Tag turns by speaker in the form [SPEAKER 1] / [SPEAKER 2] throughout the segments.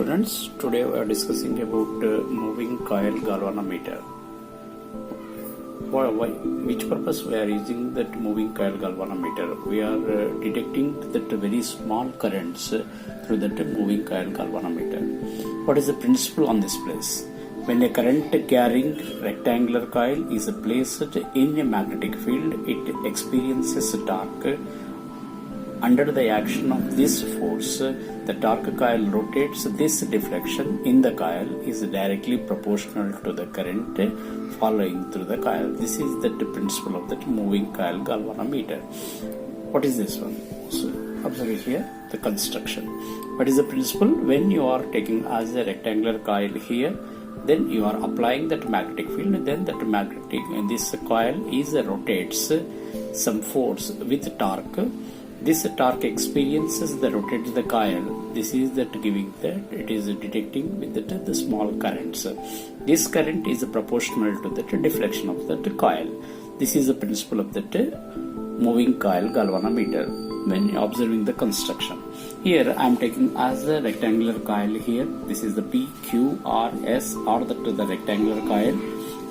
[SPEAKER 1] students, today we are discussing about moving coil galvanometer. Which purpose we are using that moving coil galvanometer? We are detecting that very small currents through that moving coil galvanometer. What is the principle on this place? When a current carrying rectangular coil is placed in a magnetic field, it experiences torque. Under the action of this force, the torque coil rotates. This deflection in the coil is directly proportional to the current following through the coil. This is the principle of the moving coil galvanometer. What is this one? So observe here the construction. What is the principle? When you are taking as a rectangular coil here, then you are applying that magnetic field, then that this coil is rotates some force with torque. This torque experiences the rotates the coil. This is that giving that it is detecting with the small currents. This current is proportional to the deflection of that coil. This is the principle of that moving coil galvanometer when observing the construction. Here I am taking as a rectangular coil here. This is the PQRS or the rectangular coil.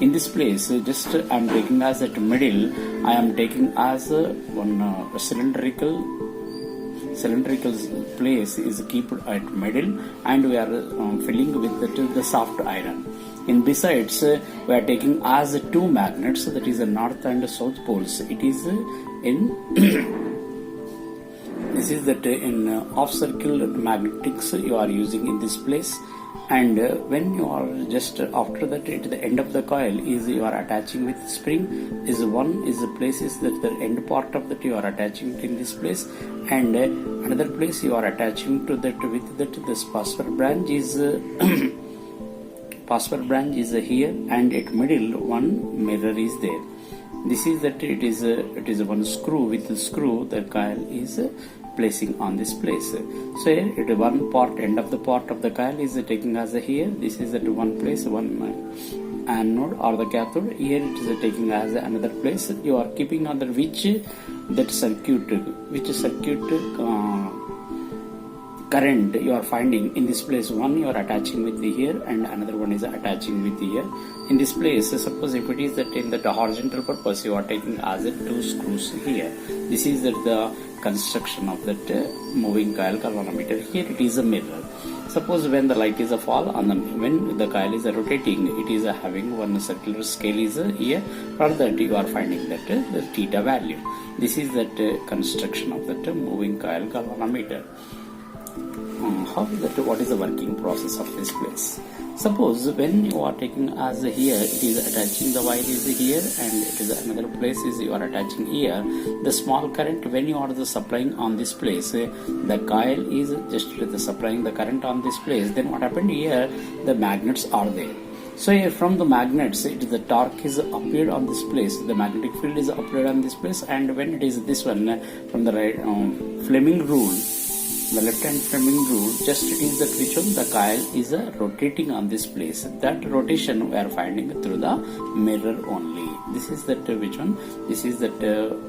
[SPEAKER 1] In this place, just I am taking as at middle, I am taking as one cylindrical place is kept at middle, and we are filling with the soft iron. In besides, we are taking as two magnets, that is the north and south poles. It is in this is that in half circle magnetics you are using in this place. And when you are just after that at the end of the coil is you are attaching with spring, is one is the place is that the end part of that you are attaching in this place, and another place you are attaching to that with that this phosphor branch is here, and at middle one mirror is there. This is that it is one screw, with the screw the coil is placing on this place. So here it one part, end of the part of the coil is taking as here. This is at one place, one anode or the cathode. Here it is taking as another place. You are keeping under which circuit current you are finding in this place. One you are attaching with the here, and another one is attaching with the here. In this place, suppose if it is that in the horizontal purpose, you are taking as two screws here. This is the construction of that moving coil galvanometer. Here it is a mirror. Suppose when the light is a fall on when the coil is rotating, it is having one circular scale is here. For that you are finding that the theta value. This is that construction of that moving coil galvanometer. What is the working process of this place? Suppose when you are taking as here, it is attaching the wire is here, and it is another place is you are attaching here. The small current when you are supplying on this place, the coil is just supplying the current on this place. Then what happened here? The magnets are there. So here from the magnets, the torque is applied on this place. The magnetic field is applied on this place, and when it is this one from the right Fleming rule. The left-hand Fleming rule, just it is that which one the coil is rotating on this place. That rotation we are finding through the mirror only. This is that which one? This is that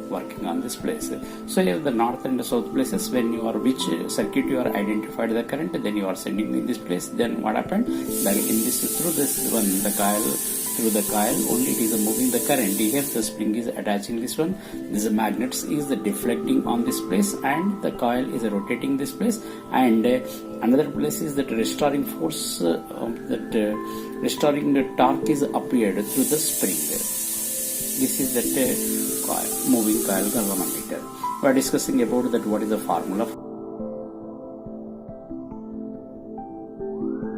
[SPEAKER 1] working on this place. So here the north and the south places, when you are which circuit you are identified the current, then you are sending in this place. Then what happened? Like in this through this one the coil. Through the coil only it is moving the current. Here the spring is attaching this one. This magnets is deflecting on this place, and the coil is rotating this place, and another place is that restoring force restoring the torque is appeared through the spring. This is that moving coil galvanometer. We are discussing about that what is the formula.